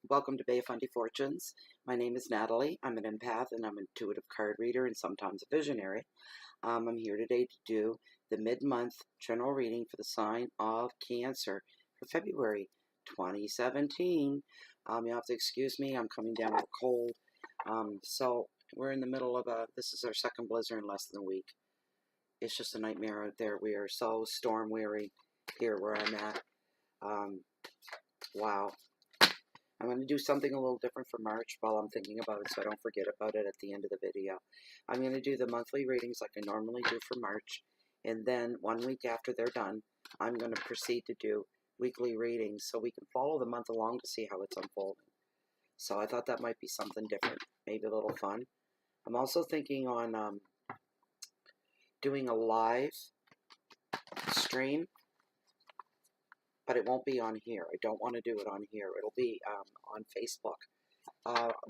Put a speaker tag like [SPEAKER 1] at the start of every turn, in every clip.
[SPEAKER 1] welcome to Bay of Fundy Fortunes. My name is Natalie. I'm an empath and I'm an intuitive card reader and sometimes a visionary. I'm here today to do the mid-month general reading for the sign of Cancer for February 2017. You'll have to excuse me, I'm coming down with a cold. So we're in the middle of this is our second blizzard in less than a week. It's just a nightmare out there. We are so storm weary here where I'm at. Wow. I'm going to do something a little different for March while I'm thinking about it so I don't forget about it at the end of the video. I'm going to do the monthly readings like I normally do for March, and then 1 week after they're done, I'm going to proceed to do weekly readings so we can follow the month along to see how it's unfolding. So I thought that might be something different, maybe a little fun. I'm also thinking on doing a live stream, but it won't be on here. I don't want to do it on here. It'll be on Facebook,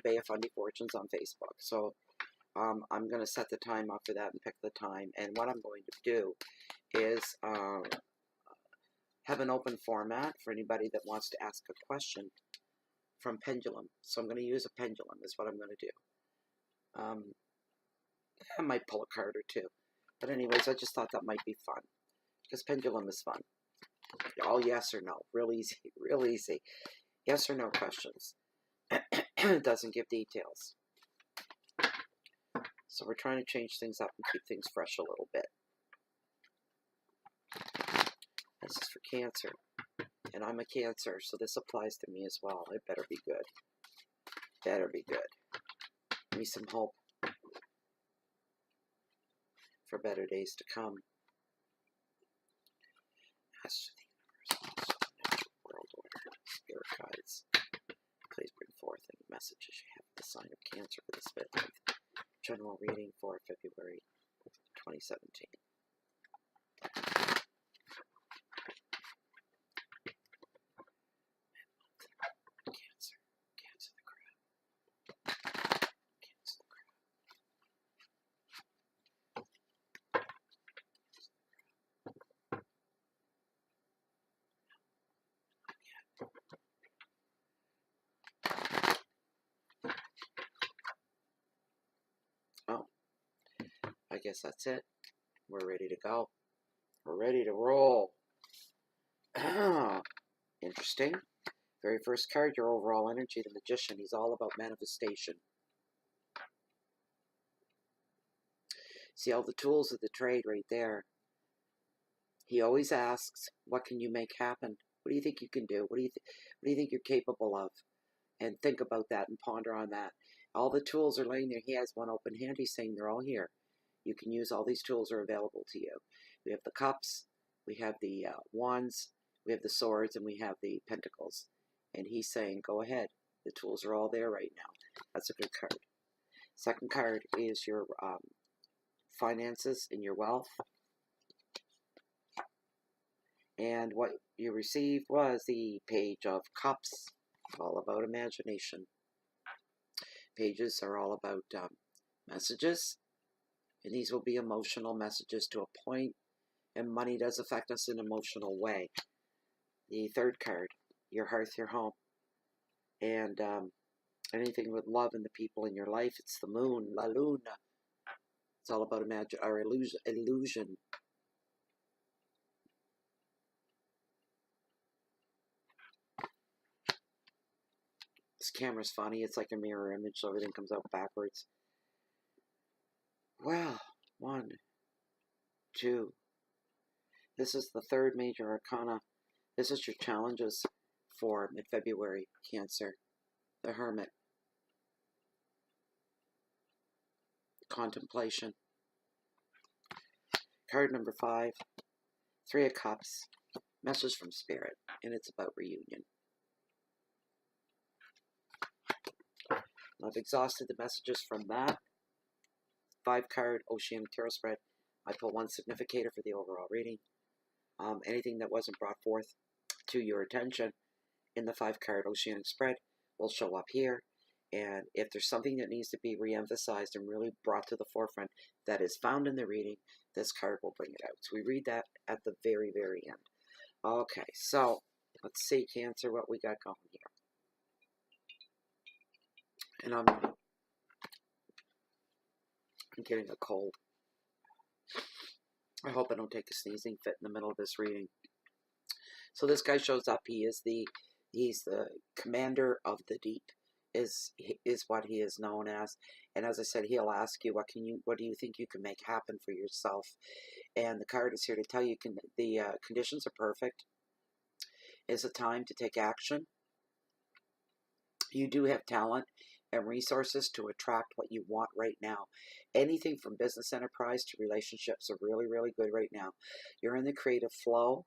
[SPEAKER 1] Bay of Fundy Fortunes on Facebook. So I'm going to set the time up for that and pick the time. And what I'm going to do is have an open format for anybody that wants to ask a question from Pendulum. So I'm going to use a pendulum is what I'm going to do. I might pull a card or two. But anyways, I just thought that might be fun. Because Pendulum is fun. All yes or no. Real easy. Real easy. Yes or no questions. It doesn't give details. So we're trying to change things up and keep things fresh a little bit. This is for Cancer. And I'm a Cancer, so this applies to me as well. It better be good. Better be good. Give me some hope for better days to come. That's world order. Spirit guides. Please bring forth any messages you have the sign of Cancer for this mid-month general reading for February 2017. Cancer. Cancer the crab. Cancer the crab. Oh, I guess that's it. We're ready to go. We're ready to roll. Interesting. Very first card, your overall energy, the Magician. He's all about manifestation. See all the tools of the trade right there. He always asks, what can you make happen? What do you think you can do? What do you think you're capable of? And think about that and ponder on that. All the tools are laying there. He has one open hand. He's saying they're all here. You can use all these tools are available to you. We have the cups, we have the wands, we have the swords, and we have the pentacles. And he's saying, go ahead. The tools are all there right now. That's a good card. Second card is your finances and your wealth. And what you received was the Page of Cups. All about imagination. Pages are all about messages. And these will be emotional messages to a point. And money does affect us in an emotional way. The third card, your hearth, your home. And anything with love and the people in your life. It's the moon, La Luna. It's all about illusion. This camera's funny. It's like a mirror image, so everything comes out backwards. Well, 1, 2. This is the third major arcana. This is your challenges for mid-February, Cancer. The Hermit. Contemplation. Card number 5. 3 of Cups. Message from Spirit. And it's about reunion. I've exhausted the messages from that 5-card Oceanic Tarot spread. I pull one significator for the overall reading. Anything that wasn't brought forth to your attention in the 5-card Oceanic spread will show up here. And if there's something that needs to be re-emphasized and really brought to the forefront that is found in the reading, this card will bring it out. So we read that at the very, very end. Okay, so let's see, Cancer, what we got going here. And I'm getting a cold. I hope I don't take a sneezing fit in the middle of this reading. So this guy shows up. He's the commander of the deep, is what he is known as. And as I said, he'll ask you, what do you think you can make happen for yourself? And the card is here to tell you the conditions are perfect. It's a time to take action. You do have talent and resources to attract what you want right now. Anything from business enterprise to relationships are really, really good right now. You're in the creative flow.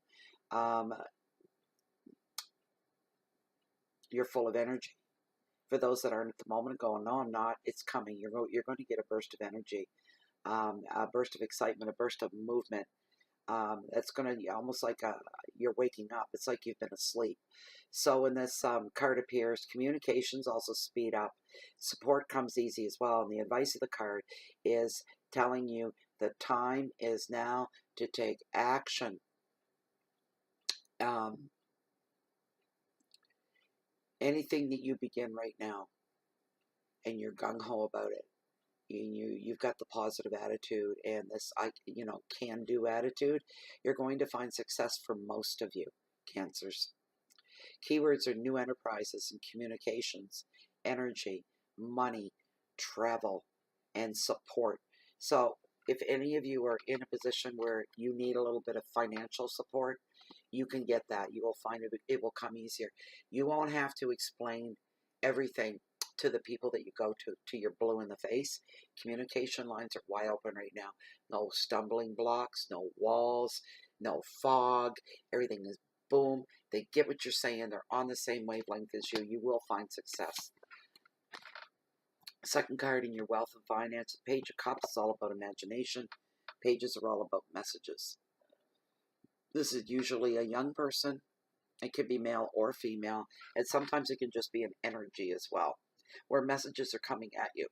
[SPEAKER 1] You're full of energy. For those that aren't at the moment going, no, I'm not, it's coming. You're going to get a burst of energy, a burst of excitement, a burst of movement. That's going to be almost like you're waking up. It's like you've been asleep. So when this card appears, communications also speed up. Support comes easy as well. And the advice of the card is telling you the time is now to take action. Anything that you begin right now and you're gung-ho about it, you've got the positive attitude and this can-do attitude, you're going to find success for most of you, Cancers. Keywords are new enterprises and communications, energy, money, travel, and support. So if any of you are in a position where you need a little bit of financial support, you can get that. You will find it will come easier. You won't have to explain everything to the people that you go to your blue in the face. Communication lines are wide open right now. No stumbling blocks, no walls, no fog. Everything is boom. They get what you're saying. They're on the same wavelength as you. You will find success. Second card in your wealth and finance, Page of Cups is all about imagination. Pages are all about messages. This is usually a young person. It could be male or female. And sometimes it can just be an energy as well, where messages are coming at you.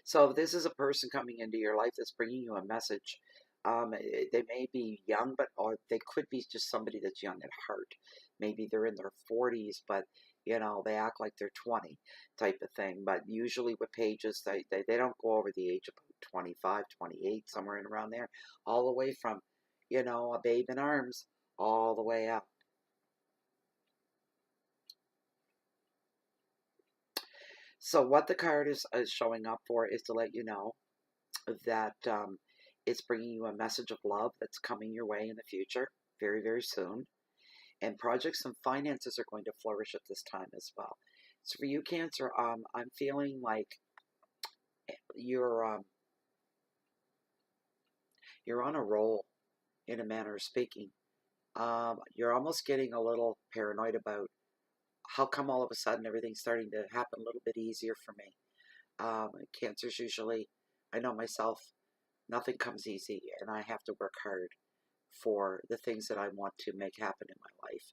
[SPEAKER 1] So if this is a person coming into your life that's bringing you a message, they may be young, or they could be just somebody that's young at heart. Maybe they're in their 40s, but they act like they're 20 type of thing. But usually with pages, they don't go over the age of 25, 28, somewhere in around there, all the way from, a babe in arms, all the way up. So what the card is showing up for is to let you know that it's bringing you a message of love that's coming your way in the future, very, very soon. And projects and finances are going to flourish at this time as well. So for you, Cancer, I'm feeling like you're on a roll, in a manner of speaking. You're almost getting a little paranoid about how come all of a sudden everything's starting to happen a little bit easier for me. Cancers usually, I know myself, nothing comes easy, and I have to work hard for the things that I want to make happen in my life.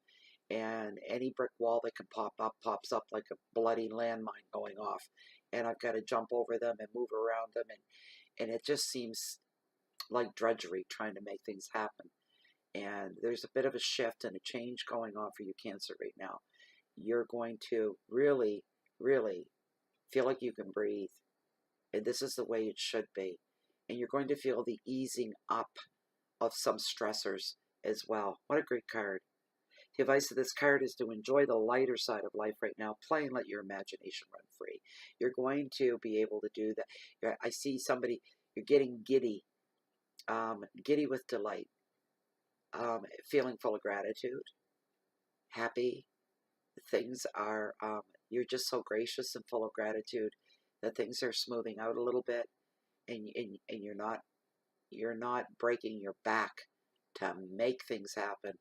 [SPEAKER 1] And any brick wall that can pops up like a bloody landmine going off, and I've got to jump over them and move around them, and it just seems like drudgery trying to make things happen. And there's a bit of a shift and a change going on for you, Cancer, right now. You're going to really, really feel like you can breathe, and this is the way it should be. And you're going to feel the easing up of some stressors as well. What a great card. The advice of this card is to enjoy the lighter side of life right now. Play and let your imagination run free. You're going to be able to do that. I see somebody, you're getting giddy, giddy with delight, feeling full of gratitude, happy. Things are, you're just so gracious and full of gratitude that things are smoothing out a little bit, and you're not breaking your back to make things happen.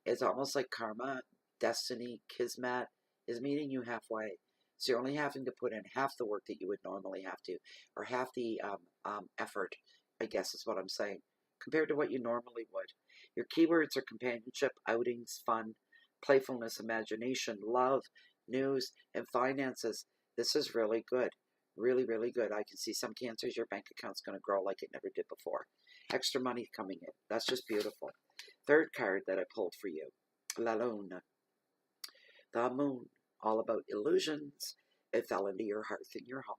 [SPEAKER 1] It's almost like karma, destiny, kismet is meeting you halfway. So you're only having to put in half the work that you would normally have to, or half the effort, I guess is what I'm saying, compared to what you normally would. Your keywords are companionship, outings, fun, playfulness, imagination, love, news, and finances. This is really good. Really, really good. I can see some Cancers, your bank account's going to grow like it never did before. Extra money coming in. That's just beautiful. Third card that I pulled for you, La Lune, the moon. all about illusions. It fell into your hearth in your home.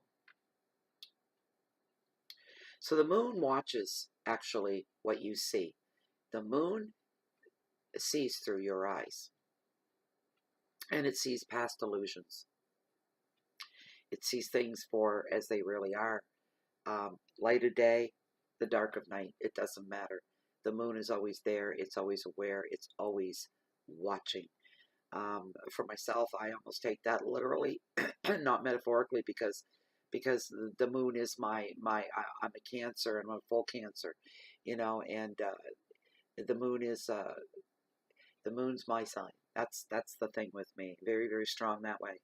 [SPEAKER 1] So the moon watches actually what you see. The moon sees through your eyes, and it sees past illusions. It sees things for as they really are. Light of day, the dark of night, it doesn't matter. The moon is always there. It's always aware. It's always watching. For myself, I almost take that literally, not metaphorically, because the moon is I'm a Cancer, and I'm a full Cancer, and the moon is the moon's my sign. That's the thing with me. Very, very strong that way.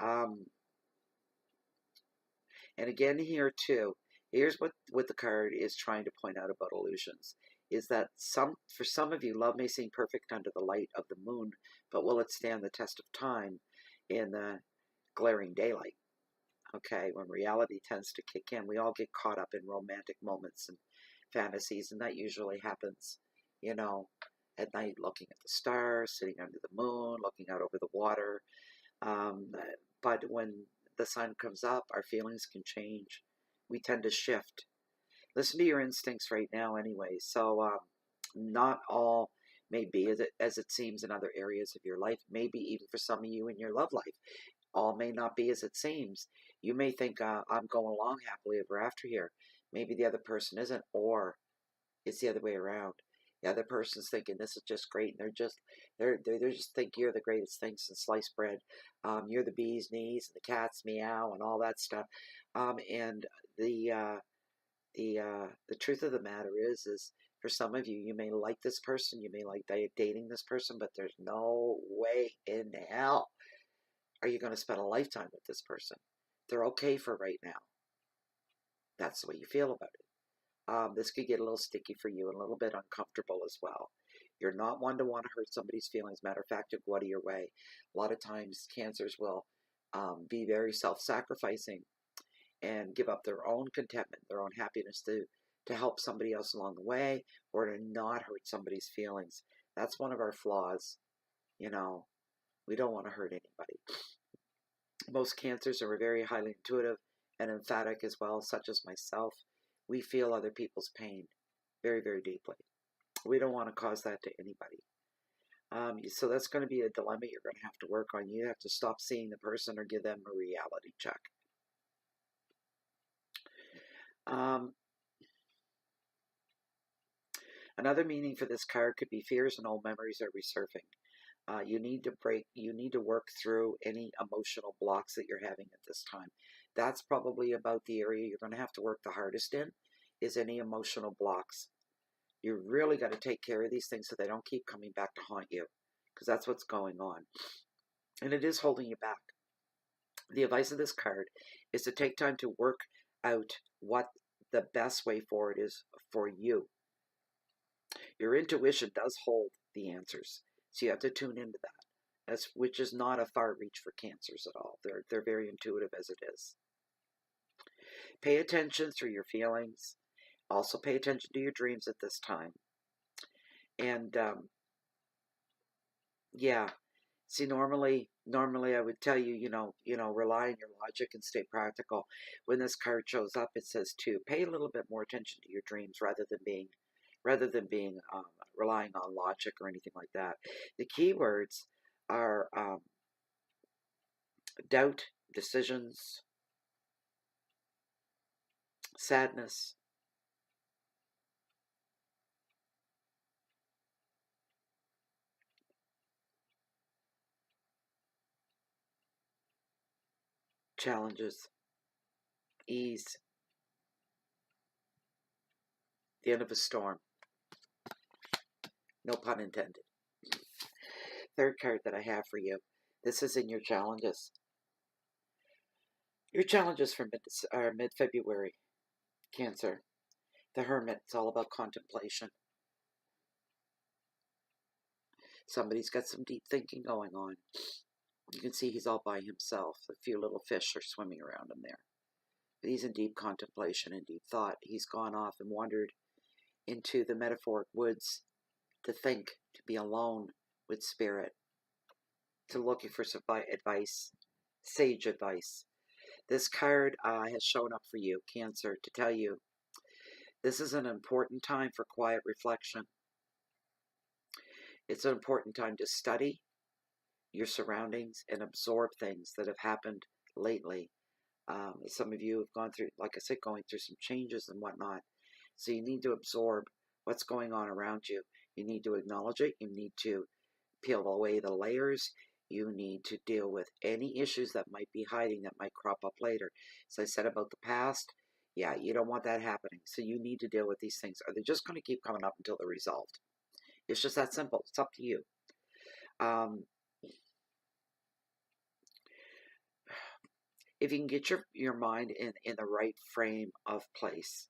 [SPEAKER 1] Um, and again here too, here's what the card is trying to point out about illusions. Is that for some of you, love may seem perfect under the light of the moon, but will it stand the test of time in the glaring daylight? Okay, when reality tends to kick in, we all get caught up in romantic moments and fantasies, and that usually happens, at night, looking at the stars, sitting under the moon, looking out over the water. But when the sun comes up, our feelings can change. We tend to shift. Listen to your instincts right now, anyway. So, not all may be as it seems in other areas of your life. Maybe even for some of you in your love life, all may not be as it seems. You may think, I'm going along happily ever after here. Maybe the other person isn't, or it's the other way around. The other person's thinking this is just great, and they're just think you're the greatest thing since sliced bread. You're the bee's knees and the cat's meow and all that stuff. And the truth of the matter is for some of you, you may like this person, you may like dating this person, but there's no way in hell are you going to spend a lifetime with this person. They're okay for right now. That's the way you feel about it. This could get a little sticky for you and a little bit uncomfortable as well. You're not one to want to hurt somebody's feelings. Matter of fact, you'll go out of your way. A lot of times, Cancers will be very self-sacrificing and give up their own contentment, their own happiness to help somebody else along the way, or to not hurt somebody's feelings. That's one of our flaws. We don't want to hurt anybody. Most Cancers are very highly intuitive and emphatic as well, such as myself. We feel other people's pain very, very deeply. We don't want to cause that to anybody. So that's going to be a dilemma you're going to have to work on. You have to stop seeing the person or give them a reality check. Another meaning for this card could be fears and old memories are resurfacing. You need to work through any emotional blocks that you're having at this time. That's probably about the area you're going to have to work the hardest in, is any emotional blocks. You really got to take care of these things so they don't keep coming back to haunt you, because that's what's going on. And it is holding you back. The advice of this card is to take time to work out what the best way forward is for you. Your intuition does hold the answers, so you have to tune into that. Which is not a far reach for Cancers at all. They're very intuitive as it is. Pay attention through your feelings. Also pay attention to your dreams at this time. And yeah, see, normally I would tell you, rely on your logic and stay practical. When this card shows up, it says to pay a little bit more attention to your dreams rather than being relying on logic or anything like that. The key words are doubt, decisions, sadness, challenges, ease, the end of a storm. No pun intended. Third card that I have for you. This is in your challenges. Your challenges for mid-February, Cancer. The Hermit. It's all about contemplation. Somebody's got some deep thinking going on. You can see he's all by himself. A few little fish are swimming around him there. But he's in deep contemplation and deep thought. He's gone off and wandered into the metaphoric woods to think, to be alone with spirit. to looking for some advice, sage advice. This card has shown up for you, Cancer, to tell you this is an important time for quiet reflection. It's an important time to study your surroundings and absorb things that have happened lately. Some of you have gone through, like I said, going through some changes and whatnot. So you need to absorb what's going on around you. You need to acknowledge it. You need to peel away the layers. You need to deal with any issues that might be hiding, that might crop up later. As I said about the past, yeah, you don't want that happening. So you need to deal with these things. Are they just going to keep coming up until they're resolved? It's just that simple. It's up to you. If you can get your mind in the right frame of place,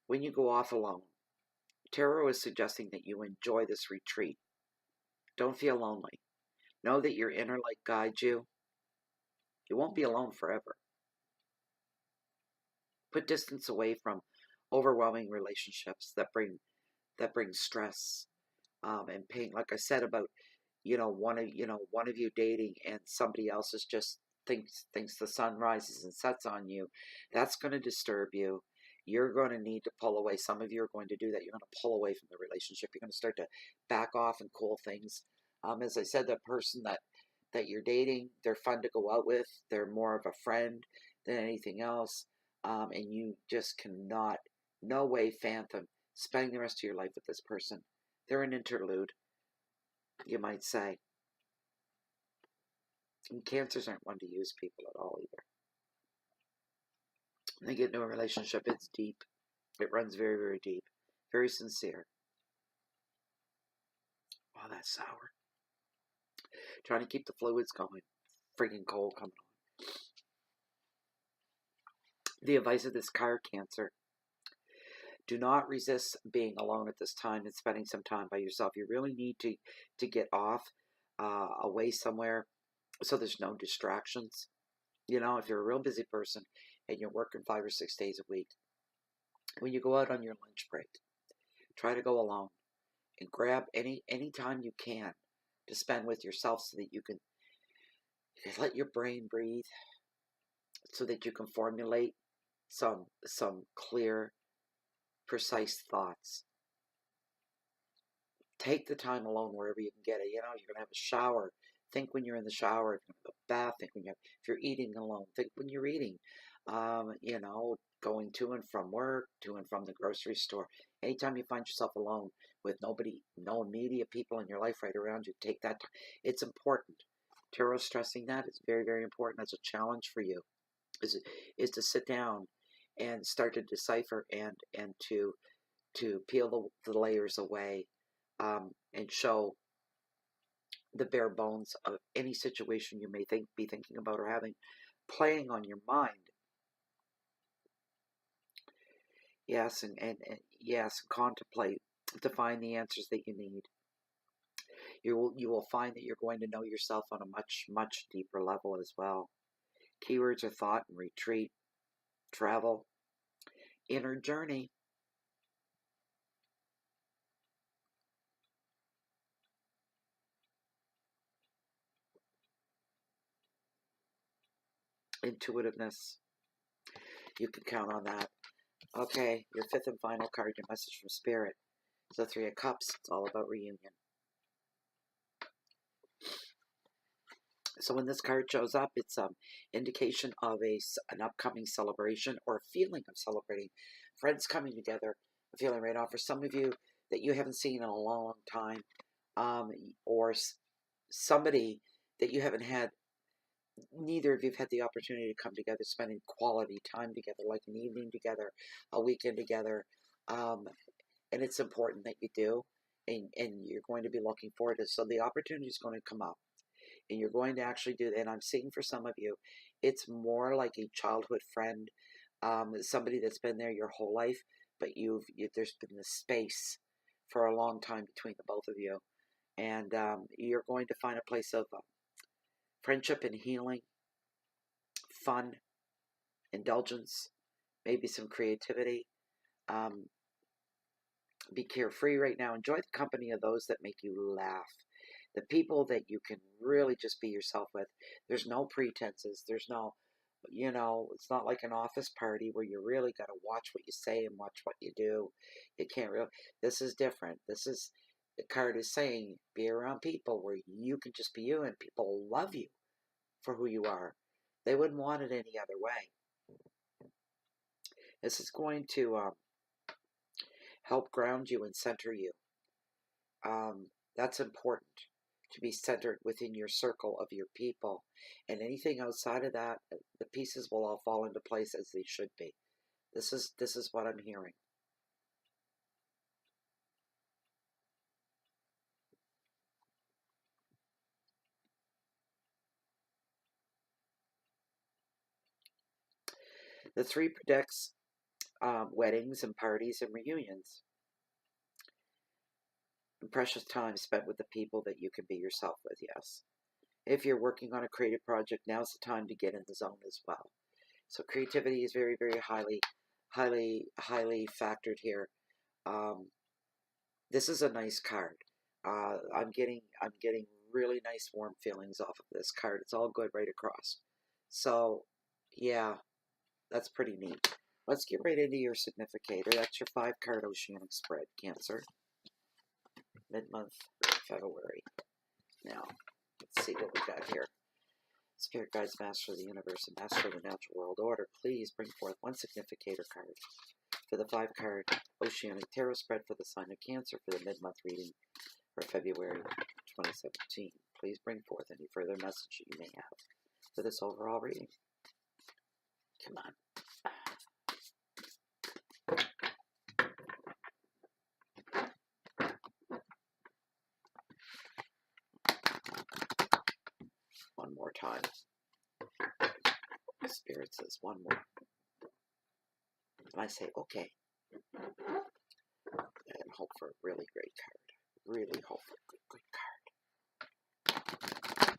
[SPEAKER 1] when you go off alone, Tarot is suggesting that you enjoy this retreat. Don't feel lonely. Know that your inner light guides you. You won't be alone forever. Put distance away from overwhelming relationships that bring stress and pain. Like I said about one of you dating and somebody else is just thinks the sun rises and sets on you. That's going to disturb you. You're going to need to pull away. Some of you are going to do that. You're going to pull away from the relationship. You're going to start to back off and cool things. As I said, the person that you're dating, they're fun to go out with. They're more of a friend than anything else. And you just cannot, no way fathom spending the rest of your life with this person. They're an interlude, you might say. And Cancers aren't one to use people at all either. When they get into a relationship, it's deep. It runs very, very deep. Very sincere. Oh, that's sour. Trying to keep the fluids going. Freaking cold coming on. The advice of this card, Cancer. Do not resist being alone at this time and spending some time by yourself. You really need to get off, away somewhere, so there's no distractions. If you're a real busy person and you're working 5 or 6 days a week, when you go out on your lunch break, try to go alone and grab any time you can to spend with yourself, so that you can let your brain breathe, so that you can formulate some clear, precise thoughts. Take the time alone wherever you can get it. You're going to have a shower. Think when you're in the shower. If you're going to the bath, think if you're eating alone. Think when you're eating. Going to and from work, to and from the grocery store. Anytime you find yourself alone with nobody, no immediate people in your life right around you, take that time. It's important. Tarot stressing that. It's very, very important. That's a challenge for you. Is to sit down and start to decipher and to peel the layers away, and show the bare bones of any situation you may be thinking about or having playing on your mind. Yes, and yes, contemplate to find the answers that you need. You will find that you're going to know yourself on a much, much deeper level as well. Keywords are thought and retreat, travel, inner journey. Intuitiveness. You can count on that. Okay, your fifth and final card, your message from Spirit. It's the Three of Cups. It's all about reunion. So when this card shows up, it's indication of an upcoming celebration or a feeling of celebrating. Friends coming together, a feeling right off. For some of you that you haven't seen in a long time, or somebody that you haven't had, neither of you have had the opportunity to come together, spending quality time together, like an evening together, a weekend together. And it's important that you do, and you're going to be looking forward to it. So the opportunity is going to come up. And you're going to actually do that. And I'm seeing for some of you, it's more like a childhood friend, somebody that's been there your whole life, but there's been this space for a long time between the both of you. And you're going to find a place of friendship and healing, fun, indulgence, maybe some creativity. Be carefree right now. Enjoy the company of those that make you laugh. the people that you can really just be yourself with. There's no pretenses. There's no, it's not like an office party where you really got to watch what you say and watch what you do. You can't really, this is different. The card is saying be around people where you can just be you and people love you for who you are. They wouldn't want it any other way. This is going to help ground you and center you. That's important, to be centered within your circle of your people. And anything outside of that, the pieces will all fall into place as they should be. This is what I'm hearing. The 3 predicts weddings and parties and reunions. And precious time spent with the people that you can be yourself with, yes. If you're working on a creative project, now's the time to get in the zone as well. So creativity is very, very highly factored here. This is a nice card. I'm getting really nice warm feelings off of this card. It's all good right across. So yeah, that's pretty neat. Let's get right into your significator. That's your 5-card oceanic spread, Cancer. Mid-month, February. Now, let's see what we got here. Spirit guides, master of the universe, and master of the natural world order, please bring forth one significator card for the 5-card oceanic tarot spread for the sign of Cancer for the mid-month reading for February 2017. Please bring forth any further message you may have for this overall reading. Come on. One more time. Spirit says one more. And I say, okay. And hope for a really great card. Really hope for a good card.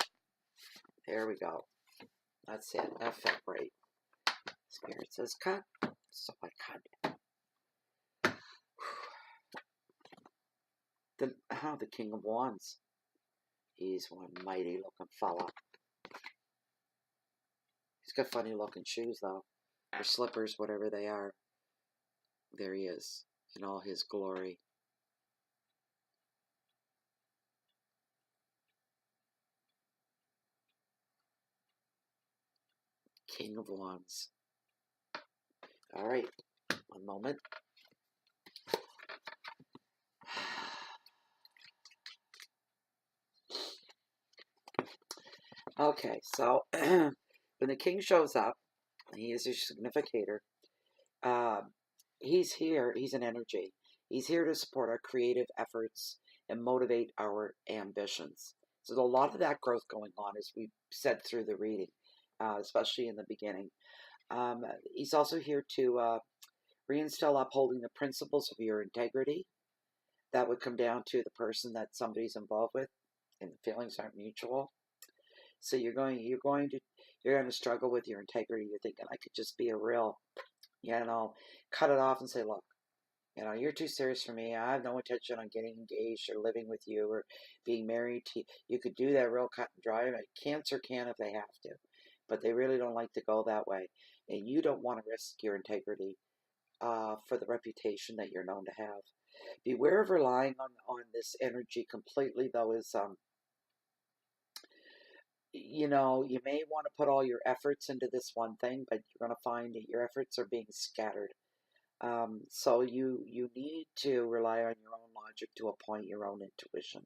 [SPEAKER 1] There we go. That's it. That felt great. Spirit says cut. So I cut. The King of Wands. He's one mighty looking fella. He's got funny looking shoes though. Or slippers, whatever they are. There he is, in all his glory. King of Wands. Alright, one moment. Okay, so when the king shows up, he is your significator. He's here, he's an energy. He's here to support our creative efforts and motivate our ambitions. So there's a lot of that growth going on, as we said through the reading, especially in the beginning. He's also here to reinstill upholding the principles of your integrity. That would come down to the person that somebody's involved with, and the feelings aren't mutual. So you're going to struggle with your integrity. You're thinking, I could just be a real, cut it off and say, look, you're too serious for me. I have no intention on getting engaged or living with you or being married to you. You could do that real cut and dry. Cancer can if they have to, but they really don't like to go that way. And you don't want to risk your integrity for the reputation that you're known to have. Beware of relying on this energy completely, though, is you may want to put all your efforts into this one thing, but you're going to find that your efforts are being scattered. So you need to rely on your own logic to a point, your own intuition.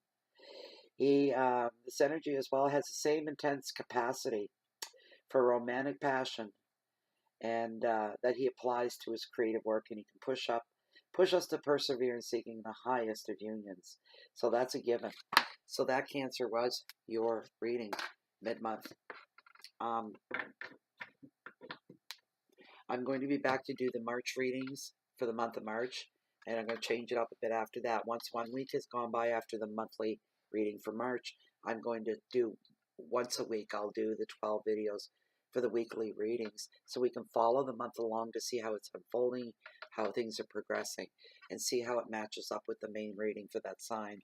[SPEAKER 1] This energy as well has the same intense capacity for romantic passion, and that he applies to his creative work, and he can push us to persevere in seeking the highest of unions. So that's a given. So that, Cancer, was your reading mid-month. I'm going to be back to do the March readings for the month of March, and I'm going to change it up a bit after that. Once 1 week has gone by after the monthly reading for March, I'm going to do once a week. I'll do the 12 videos for the weekly readings, so we can follow the month along to see how it's unfolding, how things are progressing, and see how it matches up with the main reading for that sign.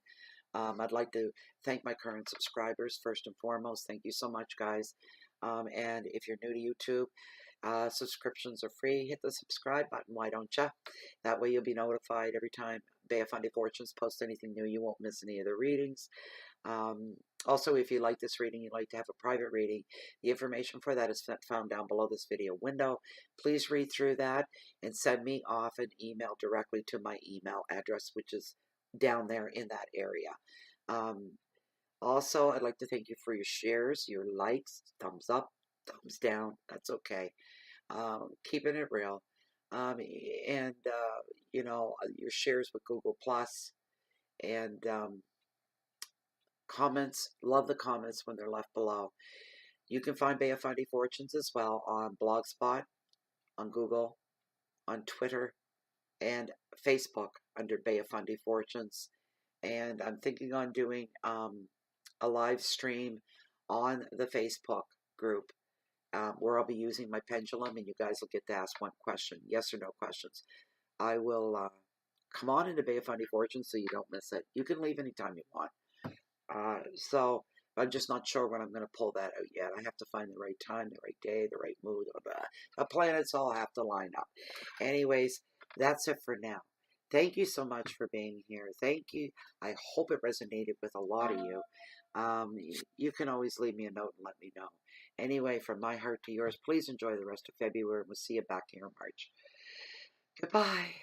[SPEAKER 1] I'd like to thank my current subscribers first and foremost. Thank you so much, guys. And if you're new to YouTube, subscriptions are free. Hit the subscribe button. Why don't you? That way you'll be notified every time Bay of Fundy Fortunes posts anything new. You won't miss any of the readings. Also, if you like this reading, you'd like to have a private reading, the information for that is found down below this video window. Please read through that and send me off an email directly to my email address, which is down there in that area. Also, I'd like to thank you for your shares, your likes, thumbs up, thumbs down. That's okay. Keeping it real. And, you know, your shares with Google Plus and comments. Love the comments when they're left below. You can find Bay of Fundy Fortunes as well on Blogspot, on Google, on Twitter, and Facebook under Bay of Fundy Fortunes. And I'm thinking on doing a live stream on the Facebook group where I'll be using my pendulum, and you guys will get to ask one question, yes or no questions. I will come on into Bay of Fundy Fortunes so you don't miss it. You can leave anytime you want. So I'm just not sure when I'm going to pull that out yet. I have to find the right time, the right day, the right mood. The planets all have to line up. Anyways, that's it for now. Thank you so much for being here. Thank you. I hope it resonated with a lot of you. You can always leave me a note and let me know. Anyway, from my heart to yours, please enjoy the rest of February. We'll see you back here in March. Goodbye.